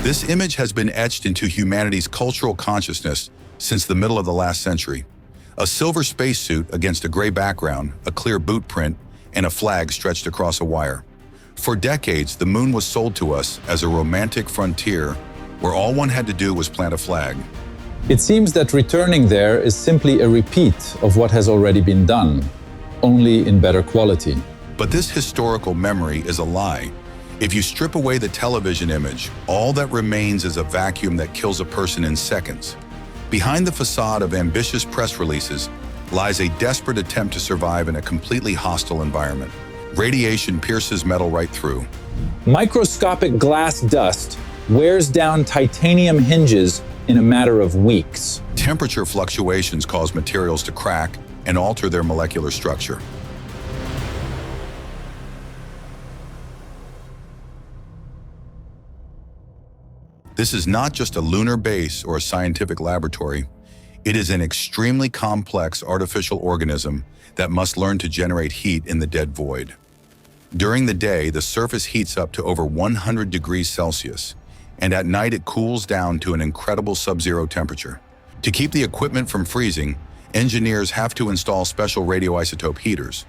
This image has been etched into humanity's cultural consciousness since the middle of the last century. A silver spacesuit against a gray background, a clear boot print, and a flag stretched across a wire. For decades, the moon was sold to us as a romantic frontier where all one had to do was plant a flag. It seems that returning there is simply a repeat of what has already been done, only in better quality. But this historical memory is a lie. If you strip away the television image, all that remains is a vacuum that kills a person in seconds. Behind the facade of ambitious press releases lies a desperate attempt to survive in a completely hostile environment. Radiation pierces metal right through. Microscopic glass dust wears down titanium hinges in a matter of weeks. Temperature fluctuations cause materials to crack and alter their molecular structure. This is not just a lunar base or a scientific laboratory. It is an extremely complex artificial organism that must learn to generate heat in the dead void. During the day, the surface heats up to over 100 degrees Celsius, and at night it cools down to an incredible sub-zero temperature. To keep the equipment from freezing, engineers have to install special radioisotope heaters.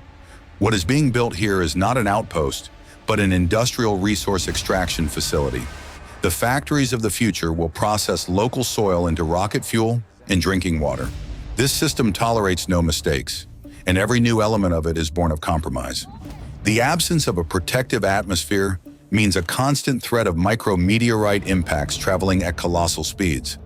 What is being built here is not an outpost, but an industrial resource extraction facility. The factories of the future will process local soil into rocket fuel and drinking water. This system tolerates no mistakes, and every new element of it is born of compromise. The absence of a protective atmosphere means a constant threat of micrometeorite impacts traveling at colossal speeds.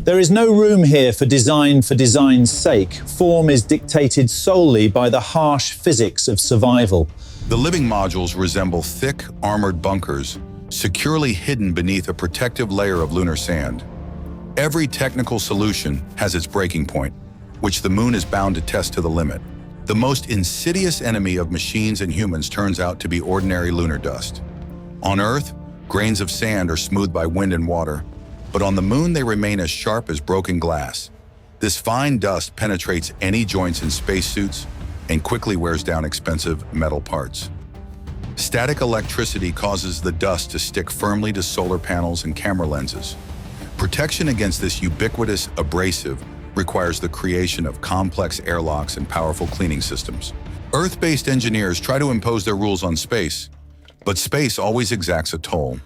There is no room here for design's sake. Form is dictated solely by the harsh physics of survival. The living modules resemble thick, armored bunkers, securely hidden beneath a protective layer of lunar sand. Every technical solution has its breaking point, which the moon is bound to test to the limit. The most insidious enemy of machines and humans turns out to be ordinary lunar dust. On Earth, grains of sand are smoothed by wind and water, but on the moon they remain as sharp as broken glass. This fine dust penetrates any joints in spacesuits and quickly wears down expensive metal parts. Static electricity causes the dust to stick firmly to solar panels and camera lenses. Protection against this ubiquitous abrasive requires the creation of complex airlocks and powerful cleaning systems. Earth-based engineers try to impose their rules on space, but space always exacts a toll.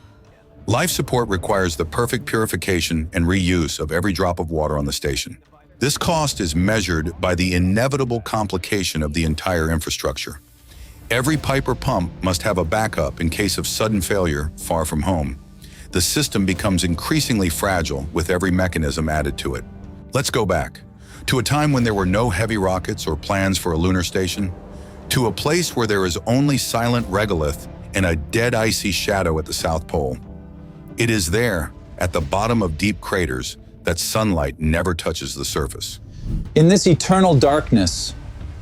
Life support requires the perfect purification and reuse of every drop of water on the station. This cost is measured by the inevitable complication of the entire infrastructure. Every pipe or pump must have a backup in case of sudden failure far from home. The system becomes increasingly fragile with every mechanism added to it. Let's go back to a time when there were no heavy rockets or plans for a lunar station, to a place where there is only silent regolith and a dead icy shadow at the South Pole. It is there, at the bottom of deep craters, that sunlight never touches the surface. In this eternal darkness,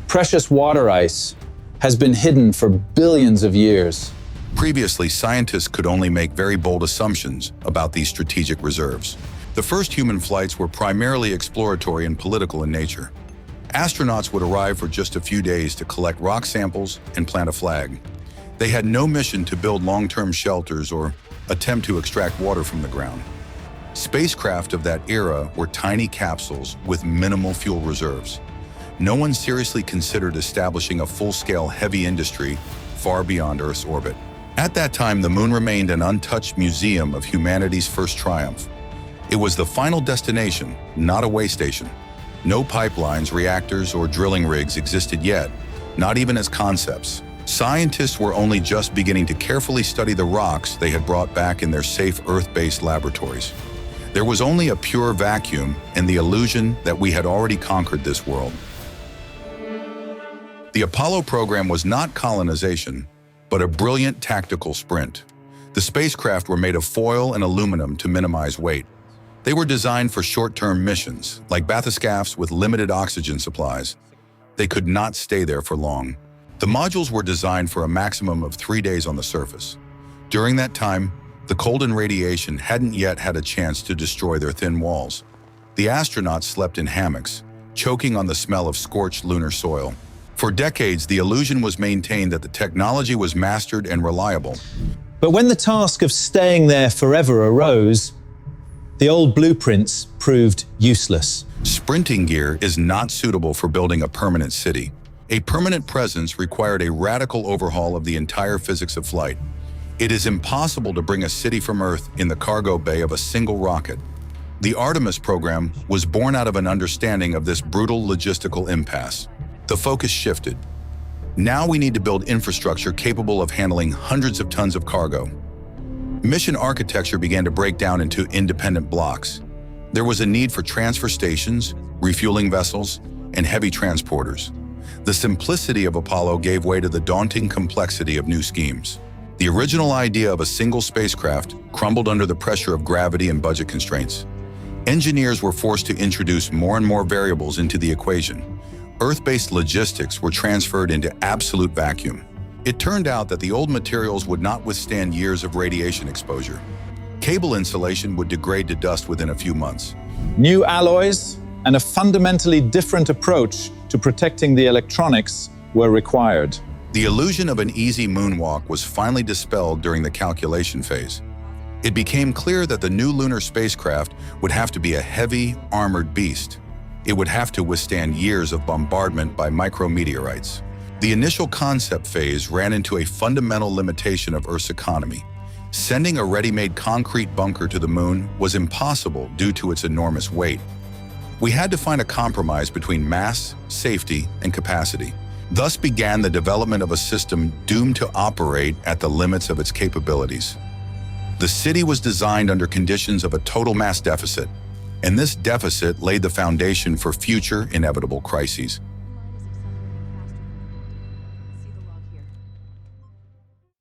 precious water ice has been hidden for billions of years. Previously, scientists could only make very bold assumptions about these strategic reserves. The first human flights were primarily exploratory and political in nature. Astronauts would arrive for just a few days to collect rock samples and plant a flag. They had no mission to build long-term shelters or attempt to extract water from the ground. Spacecraft of that era were tiny capsules with minimal fuel reserves. No one seriously considered establishing a full-scale heavy industry far beyond Earth's orbit. At that time, the moon remained an untouched museum of humanity's first triumph. It was the final destination, not a way station. No pipelines, reactors, or drilling rigs existed yet, not even as concepts. Scientists were only just beginning to carefully study the rocks they had brought back in their safe Earth-based laboratories. There was only a pure vacuum and the illusion that we had already conquered this world. The Apollo program was not colonization, but a brilliant tactical sprint. The spacecraft were made of foil and aluminum to minimize weight. They were designed for short-term missions, like bathyscaphs with limited oxygen supplies. They could not stay there for long. The modules were designed for a maximum of 3 days on the surface. During that time, the cold and radiation hadn't yet had a chance to destroy their thin walls. The astronauts slept in hammocks, choking on the smell of scorched lunar soil. For decades, the illusion was maintained that the technology was mastered and reliable. But when the task of staying there forever arose, the old blueprints proved useless. Sprinting gear is not suitable for building a permanent city. A permanent presence required a radical overhaul of the entire physics of flight. It is impossible to bring a city from Earth in the cargo bay of a single rocket. The Artemis program was born out of an understanding of this brutal logistical impasse. The focus shifted. Now we need to build infrastructure capable of handling hundreds of tons of cargo. Mission architecture began to break down into independent blocks. There was a need for transfer stations, refueling vessels, and heavy transporters. The simplicity of Apollo gave way to the daunting complexity of new schemes. The original idea of a single spacecraft crumbled under the pressure of gravity and budget constraints. Engineers were forced to introduce more and more variables into the equation. Earth-based logistics were transferred into absolute vacuum. It turned out that the old materials would not withstand years of radiation exposure. Cable insulation would degrade to dust within a few months. New alloys and a fundamentally different approach to protecting the electronics were required. The illusion of an easy moonwalk was finally dispelled during the calculation phase. It became clear that the new lunar spacecraft would have to be a heavy, armored beast. It would have to withstand years of bombardment by micrometeorites. The initial concept phase ran into a fundamental limitation of Earth's economy. Sending a ready-made concrete bunker to the moon was impossible due to its enormous weight. We had to find a compromise between mass, safety, and capacity. Thus began the development of a system doomed to operate at the limits of its capabilities. The city was designed under conditions of a total mass deficit, and this deficit laid the foundation for future inevitable crises.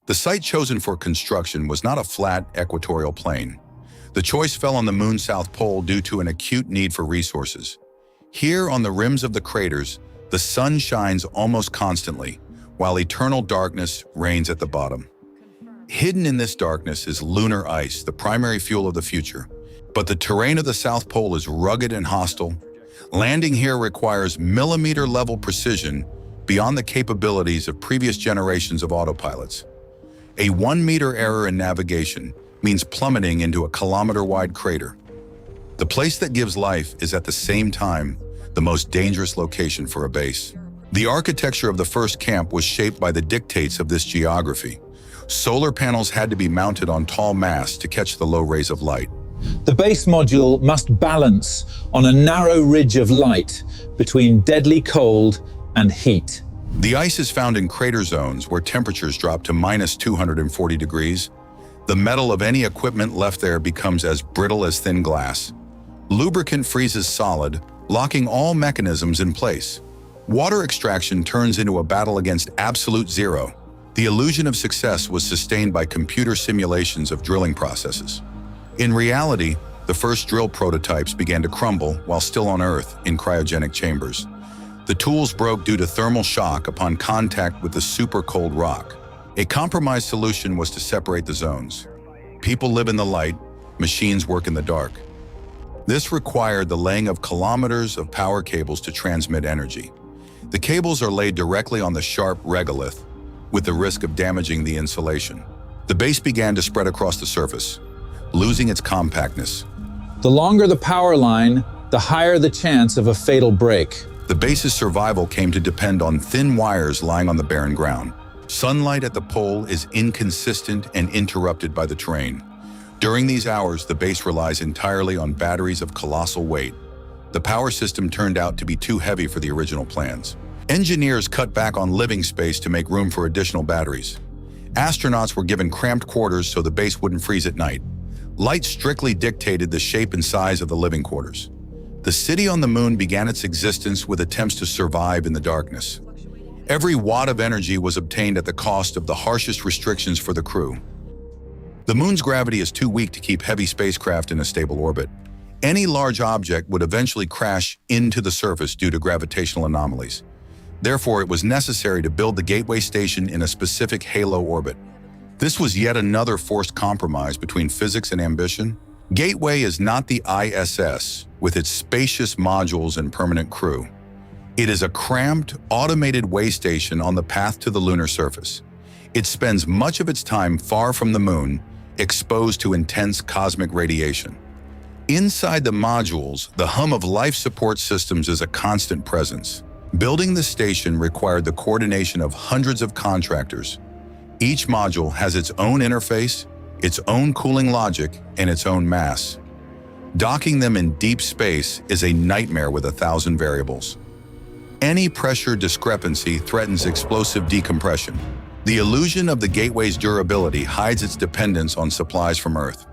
The site chosen for construction was not a flat, equatorial plain. The choice fell on the moon's south pole due to an acute need for resources. Here, on the rims of the craters, the sun shines almost constantly, while eternal darkness reigns at the bottom. Hidden in this darkness is lunar ice, the primary fuel of the future. But the terrain of the South Pole is rugged and hostile. Landing here requires millimeter-level precision beyond the capabilities of previous generations of autopilots. A 1-meter error in navigation means plummeting into a kilometer-wide crater. The place that gives life is at the same time the most dangerous location for a base. The architecture of the first camp was shaped by the dictates of this geography. Solar panels had to be mounted on tall masts to catch the low rays of light. The base module must balance on a narrow ridge of light between deadly cold and heat. The ice is found in crater zones where temperatures drop to -240 degrees. The metal of any equipment left there becomes as brittle as thin glass. Lubricant freezes solid, locking all mechanisms in place. Water extraction turns into a battle against absolute zero. The illusion of success was sustained by computer simulations of drilling processes. In reality, the first drill prototypes began to crumble while still on Earth in cryogenic chambers. The tools broke due to thermal shock upon contact with the super cold rock. A compromise solution was to separate the zones. People live in the light, machines work in the dark. This required the laying of kilometers of power cables to transmit energy. The cables are laid directly on the sharp regolith, with the risk of damaging the insulation. The base began to spread across the surface, losing its compactness. The longer the power line, the higher the chance of a fatal break. The base's survival came to depend on thin wires lying on the barren ground. Sunlight at the pole is inconsistent and interrupted by the terrain. During these hours, the base relies entirely on batteries of colossal weight. The power system turned out to be too heavy for the original plans. Engineers cut back on living space to make room for additional batteries. Astronauts were given cramped quarters so the base wouldn't freeze at night. Light strictly dictated the shape and size of the living quarters. The city on the moon began its existence with attempts to survive in the darkness. Every watt of energy was obtained at the cost of the harshest restrictions for the crew. The moon's gravity is too weak to keep heavy spacecraft in a stable orbit. Any large object would eventually crash into the surface due to gravitational anomalies. Therefore, it was necessary to build the Gateway Station in a specific halo orbit. This was yet another forced compromise between physics and ambition. Gateway is not the ISS, with its spacious modules and permanent crew. It is a cramped, automated way station on the path to the lunar surface. It spends much of its time far from the moon, exposed to intense cosmic radiation. Inside the modules, the hum of life support systems is a constant presence. Building the station required the coordination of hundreds of contractors. Each module has its own interface, its own cooling logic, and its own mass. Docking them in deep space is a nightmare with 1,000 variables. Any pressure discrepancy threatens explosive decompression. The illusion of the gateway's durability hides its dependence on supplies from Earth.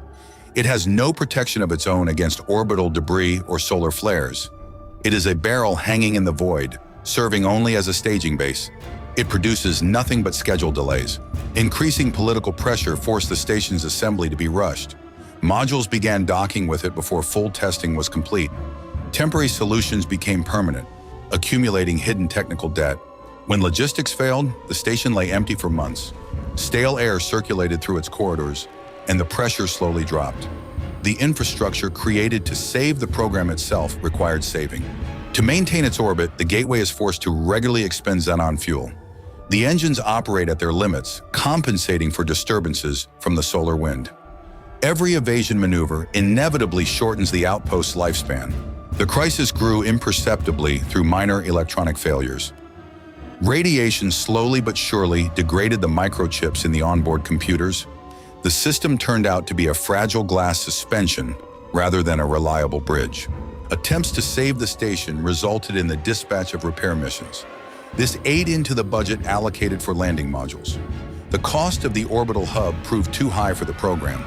It has no protection of its own against orbital debris or solar flares. It is a barrel hanging in the void, serving only as a staging base. It produces nothing but schedule delays. Increasing political pressure forced the station's assembly to be rushed. Modules began docking with it before full testing was complete. Temporary solutions became permanent, accumulating hidden technical debt. When logistics failed, the station lay empty for months. Stale air circulated through its corridors, and the pressure slowly dropped. The infrastructure created to save the program itself required saving. To maintain its orbit, the gateway is forced to regularly expend xenon fuel. The engines operate at their limits, compensating for disturbances from the solar wind. Every evasion maneuver inevitably shortens the outpost's lifespan. The crisis grew imperceptibly through minor electronic failures. Radiation slowly but surely degraded the microchips in the onboard computers. The system turned out to be a fragile glass suspension rather than a reliable bridge. Attempts to save the station resulted in the dispatch of repair missions. This ate into the budget allocated for landing modules. The cost of the orbital hub proved too high for the program.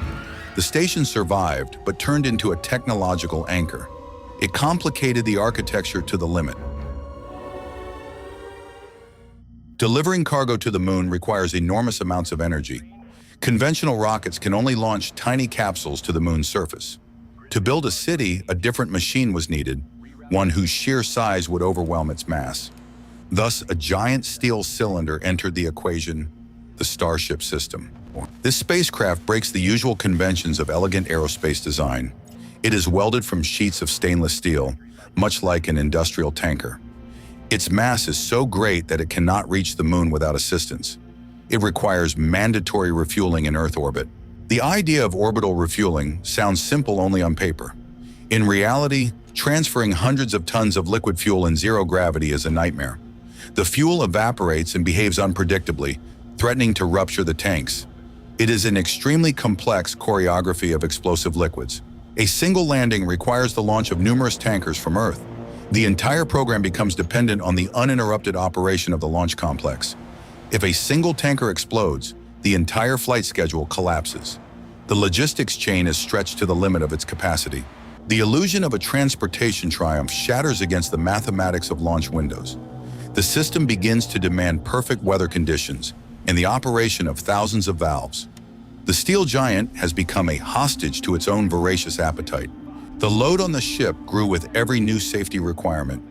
The station survived, but turned into a technological anchor. It complicated the architecture to the limit. Delivering cargo to the moon requires enormous amounts of energy. Conventional rockets can only launch tiny capsules to the moon's surface. To build a city, a different machine was needed, one whose sheer size would overwhelm its mass. Thus, a giant steel cylinder entered the equation, the Starship system. This spacecraft breaks the usual conventions of elegant aerospace design. It is welded from sheets of stainless steel, much like an industrial tanker. Its mass is so great that it cannot reach the moon without assistance. It requires mandatory refueling in Earth orbit. The idea of orbital refueling sounds simple only on paper. In reality, transferring hundreds of tons of liquid fuel in zero gravity is a nightmare. The fuel evaporates and behaves unpredictably, threatening to rupture the tanks. It is an extremely complex choreography of explosive liquids. A single landing requires the launch of numerous tankers from Earth. The entire program becomes dependent on the uninterrupted operation of the launch complex. If a single tanker explodes, the entire flight schedule collapses. The logistics chain is stretched to the limit of its capacity. The illusion of a transportation triumph shatters against the mathematics of launch windows. The system begins to demand perfect weather conditions and the operation of thousands of valves. The steel giant has become a hostage to its own voracious appetite. The load on the ship grew with every new safety requirement.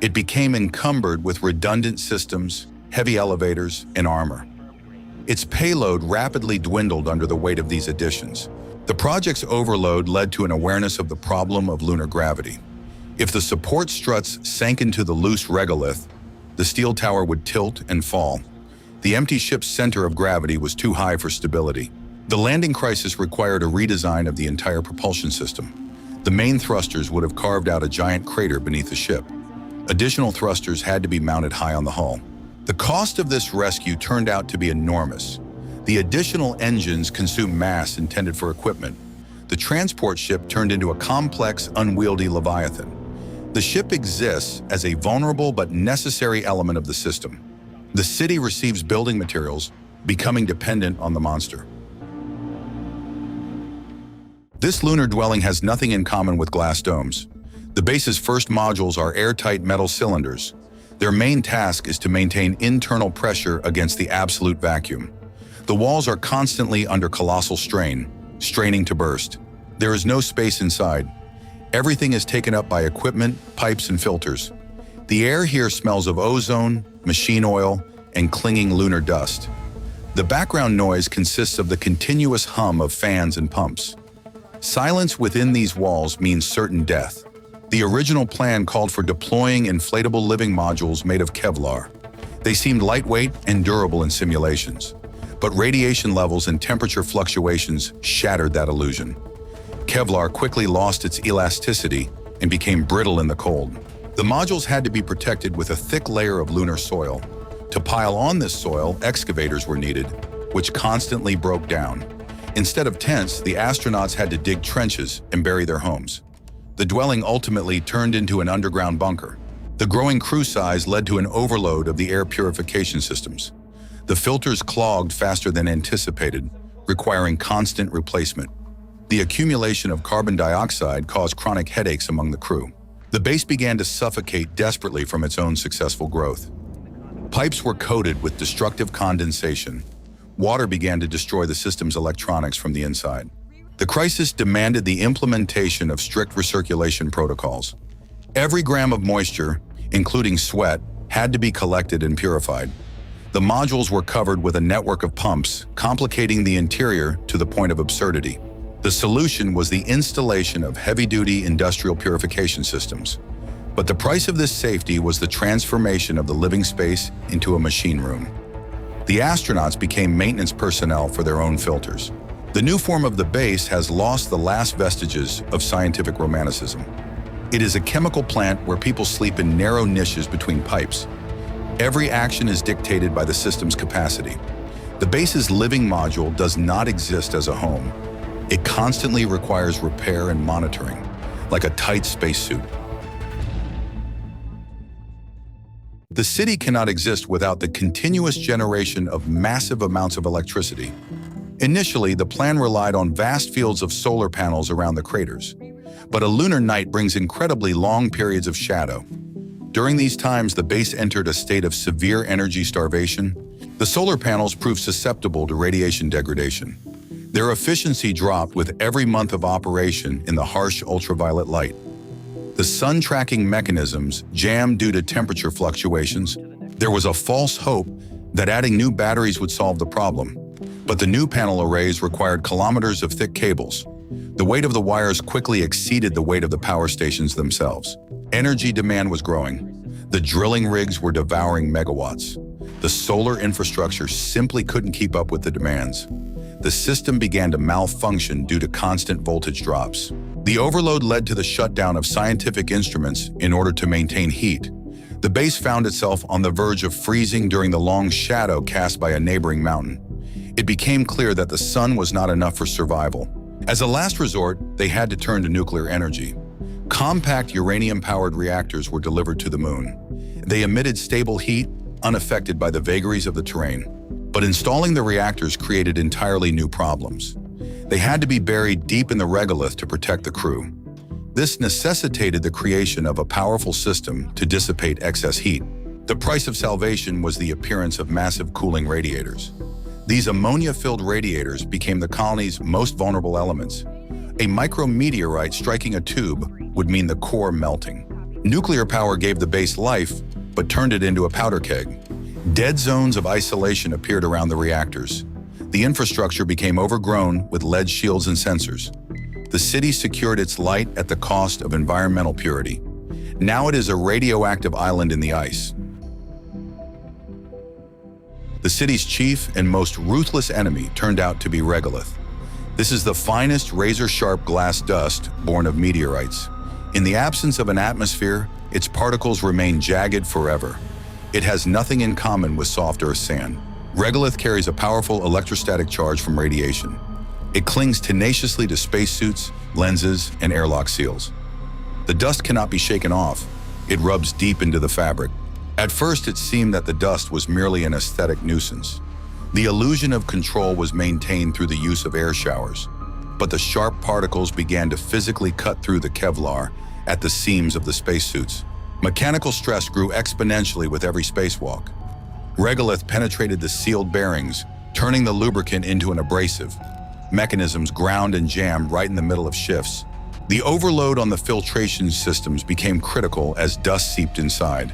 It became encumbered with redundant systems, heavy elevators, and armor. Its payload rapidly dwindled under the weight of these additions. The project's overload led to an awareness of the problem of lunar gravity. If the support struts sank into the loose regolith, the steel tower would tilt and fall. The empty ship's center of gravity was too high for stability. The landing crisis required a redesign of the entire propulsion system. The main thrusters would have carved out a giant crater beneath the ship. Additional thrusters had to be mounted high on the hull. The cost of this rescue turned out to be enormous. The additional engines consumed mass intended for equipment. The transport ship turned into a complex, unwieldy leviathan. The ship exists as a vulnerable but necessary element of the system. The city receives building materials, becoming dependent on the monster. This lunar dwelling has nothing in common with glass domes. The base's first modules are airtight metal cylinders. Their main task is to maintain internal pressure against the absolute vacuum. The walls are constantly under colossal strain, straining to burst. There is no space inside. Everything is taken up by equipment, pipes, and filters. The air here smells of ozone, machine oil, and clinging lunar dust. The background noise consists of the continuous hum of fans and pumps. Silence within these walls means certain death. The original plan called for deploying inflatable living modules made of Kevlar. They seemed lightweight and durable in simulations. But radiation levels and temperature fluctuations shattered that illusion. Kevlar quickly lost its elasticity and became brittle in the cold. The modules had to be protected with a thick layer of lunar soil. To pile on this soil, excavators were needed, which constantly broke down. Instead of tents, the astronauts had to dig trenches and bury their homes. The dwelling ultimately turned into an underground bunker. The growing crew size led to an overload of the air purification systems. The filters clogged faster than anticipated, requiring constant replacement. The accumulation of carbon dioxide caused chronic headaches among the crew. The base began to suffocate desperately from its own successful growth. Pipes were coated with destructive condensation. Water began to destroy the system's electronics from the inside. The crisis demanded the implementation of strict recirculation protocols. Every gram of moisture, including sweat, had to be collected and purified. The modules were covered with a network of pumps, complicating the interior to the point of absurdity. The solution was the installation of heavy-duty industrial purification systems. But the price of this safety was the transformation of the living space into a machine room. The astronauts became maintenance personnel for their own filters. The new form of the base has lost the last vestiges of scientific romanticism. It is a chemical plant where people sleep in narrow niches between pipes. Every action is dictated by the system's capacity. The base's living module does not exist as a home. It constantly requires repair and monitoring, like a tight spacesuit. The city cannot exist without the continuous generation of massive amounts of electricity. Initially, the plan relied on vast fields of solar panels around the craters. But a lunar night brings incredibly long periods of shadow. During these times, the base entered a state of severe energy starvation. The solar panels proved susceptible to radiation degradation. Their efficiency dropped with every month of operation in the harsh ultraviolet light. The sun tracking mechanisms jammed due to temperature fluctuations. There was a false hope that adding new batteries would solve the problem. But the new panel arrays required kilometers of thick cables. The weight of the wires quickly exceeded the weight of the power stations themselves. Energy demand was growing. The drilling rigs were devouring megawatts. The solar infrastructure simply couldn't keep up with the demands. The system began to malfunction due to constant voltage drops. The overload led to the shutdown of scientific instruments in order to maintain heat. The base found itself on the verge of freezing during the long shadow cast by a neighboring mountain. It became clear that the sun was not enough for survival. As a last resort, they had to turn to nuclear energy. Compact uranium-powered reactors were delivered to the moon. They emitted stable heat, unaffected by the vagaries of the terrain. But installing the reactors created entirely new problems. They had to be buried deep in the regolith to protect the crew. This necessitated the creation of a powerful system to dissipate excess heat. The price of salvation was the appearance of massive cooling radiators. These ammonia-filled radiators became the colony's most vulnerable elements. A micrometeorite striking a tube would mean the core melting. Nuclear power gave the base life, but turned it into a powder keg. Dead zones of isolation appeared around the reactors. The infrastructure became overgrown with lead shields and sensors. The city secured its light at the cost of environmental purity. Now it is a radioactive island in the ice. The city's chief and most ruthless enemy turned out to be regolith. This is the finest razor-sharp glass dust born of meteorites. In the absence of an atmosphere, its particles remain jagged forever. It has nothing in common with soft earth sand. Regolith carries a powerful electrostatic charge from radiation. It clings tenaciously to spacesuits, lenses, and airlock seals. The dust cannot be shaken off. It rubs deep into the fabric. At first, it seemed that the dust was merely an aesthetic nuisance. The illusion of control was maintained through the use of air showers. But the sharp particles began to physically cut through the Kevlar at the seams of the spacesuits. Mechanical stress grew exponentially with every spacewalk. Regolith penetrated the sealed bearings, turning the lubricant into an abrasive. Mechanisms ground and jammed right in the middle of shifts. The overload on the filtration systems became critical as dust seeped inside.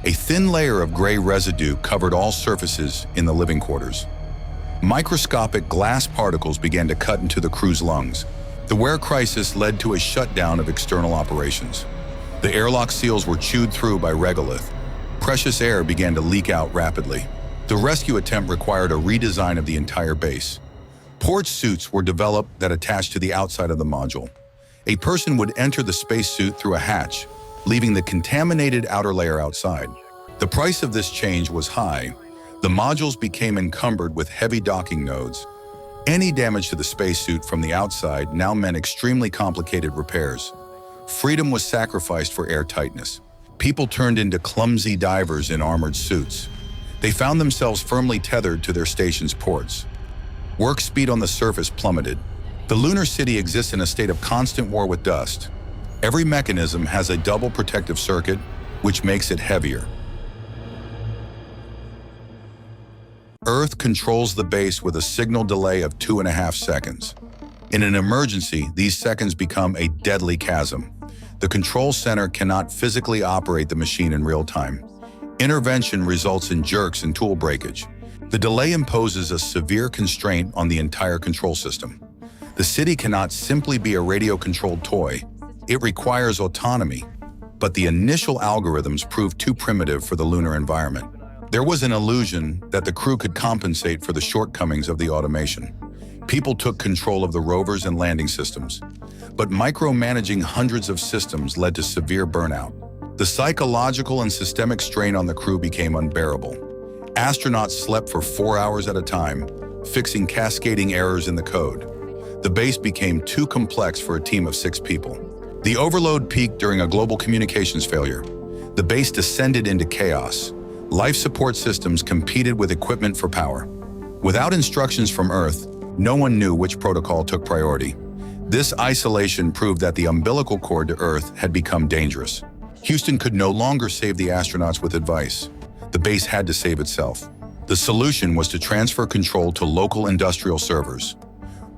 A thin layer of gray residue covered all surfaces in the living quarters. Microscopic glass particles began to cut into the crew's lungs. The wear crisis led to a shutdown of external operations. The airlock seals were chewed through by regolith. Precious air began to leak out rapidly. The rescue attempt required a redesign of the entire base. Port suits were developed that attached to the outside of the module. A person would enter the spacesuit through a hatch, leaving the contaminated outer layer outside. The price of this change was high. The modules became encumbered with heavy docking nodes. Any damage to the spacesuit from the outside now meant extremely complicated repairs. Freedom was sacrificed for airtightness. People turned into clumsy divers in armored suits. They found themselves firmly tethered to their station's ports. Work speed on the surface plummeted. The lunar city exists in a state of constant war with dust. Every mechanism has a double protective circuit, which makes it heavier. Earth controls the base with a signal delay of 2.5 seconds. In an emergency, these seconds become a deadly chasm. The control center cannot physically operate the machine in real time. Intervention results in jerks and tool breakage. The delay imposes a severe constraint on the entire control system. The city cannot simply be a radio-controlled toy. It requires autonomy, but the initial algorithms proved too primitive for the lunar environment. There was an illusion that the crew could compensate for the shortcomings of the automation. People took control of the rovers and landing systems, but micromanaging hundreds of systems led to severe burnout. The psychological and systemic strain on the crew became unbearable. Astronauts slept for 4 hours at a time, fixing cascading errors in the code. The base became too complex for a team of 6 people. The overload peaked during a global communications failure. The base descended into chaos. Life support systems competed with equipment for power. Without instructions from Earth, no one knew which protocol took priority. This isolation proved that the umbilical cord to Earth had become dangerous. Houston could no longer save the astronauts with advice. The base had to save itself. The solution was to transfer control to local industrial servers.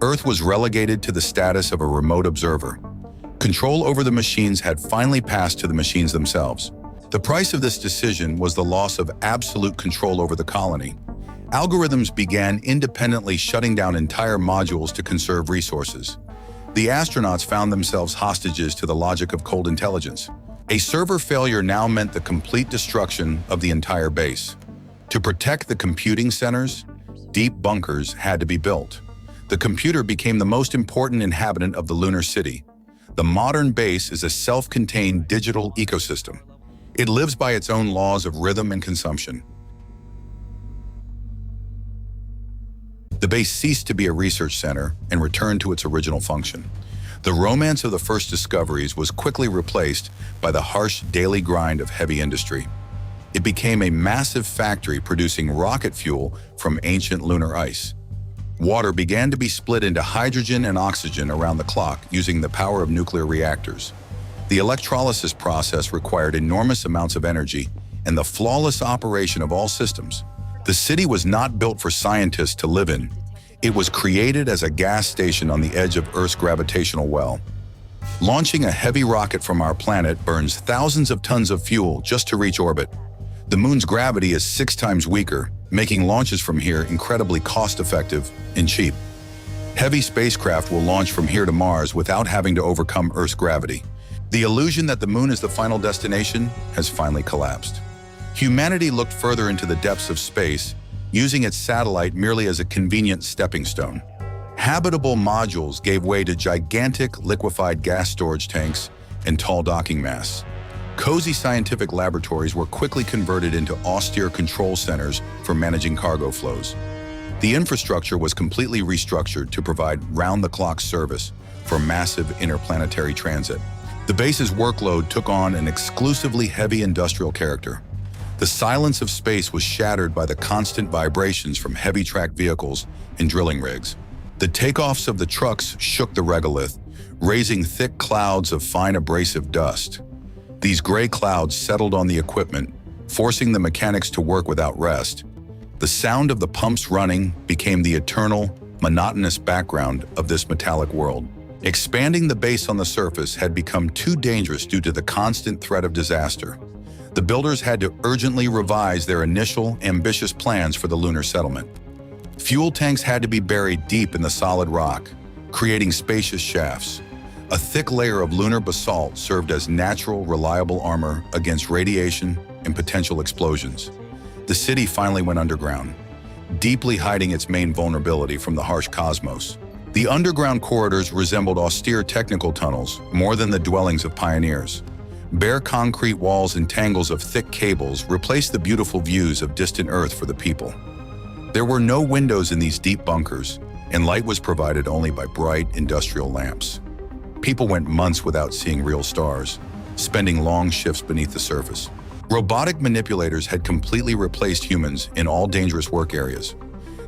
Earth was relegated to the status of a remote observer. Control over the machines had finally passed to the machines themselves. The price of this decision was the loss of absolute control over the colony. Algorithms began independently shutting down entire modules to conserve resources. The astronauts found themselves hostages to the logic of cold intelligence. A server failure now meant the complete destruction of the entire base. To protect the computing centers, deep bunkers had to be built. The computer became the most important inhabitant of the lunar city. The modern base is a self-contained digital ecosystem. It lives by its own laws of rhythm and consumption. The base ceased to be a research center and returned to its original function. The romance of the first discoveries was quickly replaced by the harsh daily grind of heavy industry. It became a massive factory producing rocket fuel from ancient lunar ice. Water began to be split into hydrogen and oxygen around the clock using the power of nuclear reactors. The electrolysis process required enormous amounts of energy and the flawless operation of all systems. The city was not built for scientists to live in. It was created as a gas station on the edge of Earth's gravitational well. Launching a heavy rocket from our planet burns thousands of tons of fuel just to reach orbit. The moon's gravity is 6 times weaker, making launches from here incredibly cost-effective and cheap. Heavy spacecraft will launch from here to Mars without having to overcome Earth's gravity. The illusion that the moon is the final destination has finally collapsed. Humanity looked further into the depths of space, using its satellite merely as a convenient stepping stone. Habitable modules gave way to gigantic liquefied gas storage tanks and tall docking masts. Cozy scientific laboratories were quickly converted into austere control centers for managing cargo flows. The infrastructure was completely restructured to provide round-the-clock service for massive interplanetary transit. The base's workload took on an exclusively heavy industrial character. The silence of space was shattered by the constant vibrations from heavy-tracked vehicles and drilling rigs. The takeoffs of the trucks shook the regolith, raising thick clouds of fine abrasive dust. These gray clouds settled on the equipment, forcing the mechanics to work without rest. The sound of the pumps running became the eternal, monotonous background of this metallic world. Expanding the base on the surface had become too dangerous due to the constant threat of disaster. The builders had to urgently revise their initial, ambitious plans for the lunar settlement. Fuel tanks had to be buried deep in the solid rock, creating spacious shafts. A thick layer of lunar basalt served as natural, reliable armor against radiation and potential explosions. the city finally went underground, deeply hiding its main vulnerability from the harsh cosmos. The underground corridors resembled austere technical tunnels more than the dwellings of pioneers. Bare concrete walls and tangles of thick cables replaced the beautiful views of distant Earth for the people. There were no windows in these deep bunkers, and light was provided only by bright industrial lamps. People went months without seeing real stars, spending long shifts beneath the surface. Robotic manipulators had completely replaced humans in all dangerous work areas.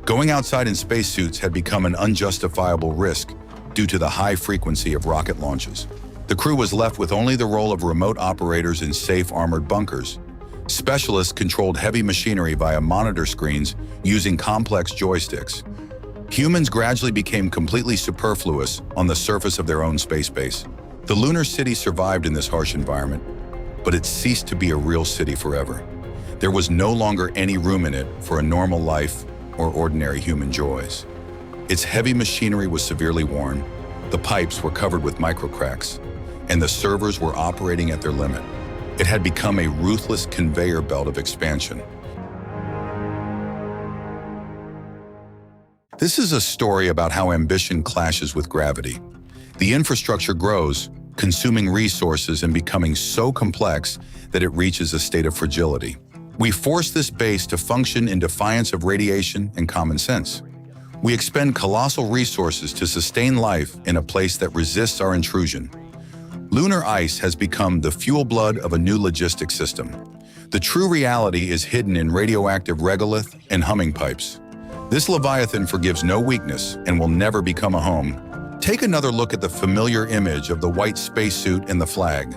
Going outside in spacesuits had become an unjustifiable risk due to the high frequency of rocket launches. The crew was left with only the role of remote operators in safe armored bunkers. Specialists controlled heavy machinery via monitor screens using complex joysticks. Humans gradually became completely superfluous on the surface of their own space base. The lunar city survived in this harsh environment, but it ceased to be a real city forever. There was no longer any room in it for a normal life or ordinary human joys. Its heavy machinery was severely worn, the pipes were covered with microcracks, and the servers were operating at their limit. It had become a ruthless conveyor belt of expansion. This is a story about how ambition clashes with gravity. The infrastructure grows, consuming resources and becoming so complex that it reaches a state of fragility. We force this base to function in defiance of radiation and common sense. We expend colossal resources to sustain life in a place that resists our intrusion. Lunar ice has become the fuel blood of a new logistics system. The true reality is hidden in radioactive regolith and humming pipes. This Leviathan forgives no weakness and will never become a home. Take another look at the familiar image of the white spacesuit and the flag.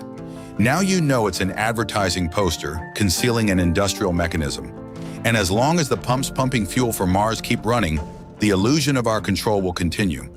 Now you know it's an advertising poster concealing an industrial mechanism. And as long as the pumps pumping fuel for Mars keep running, the illusion of our control will continue.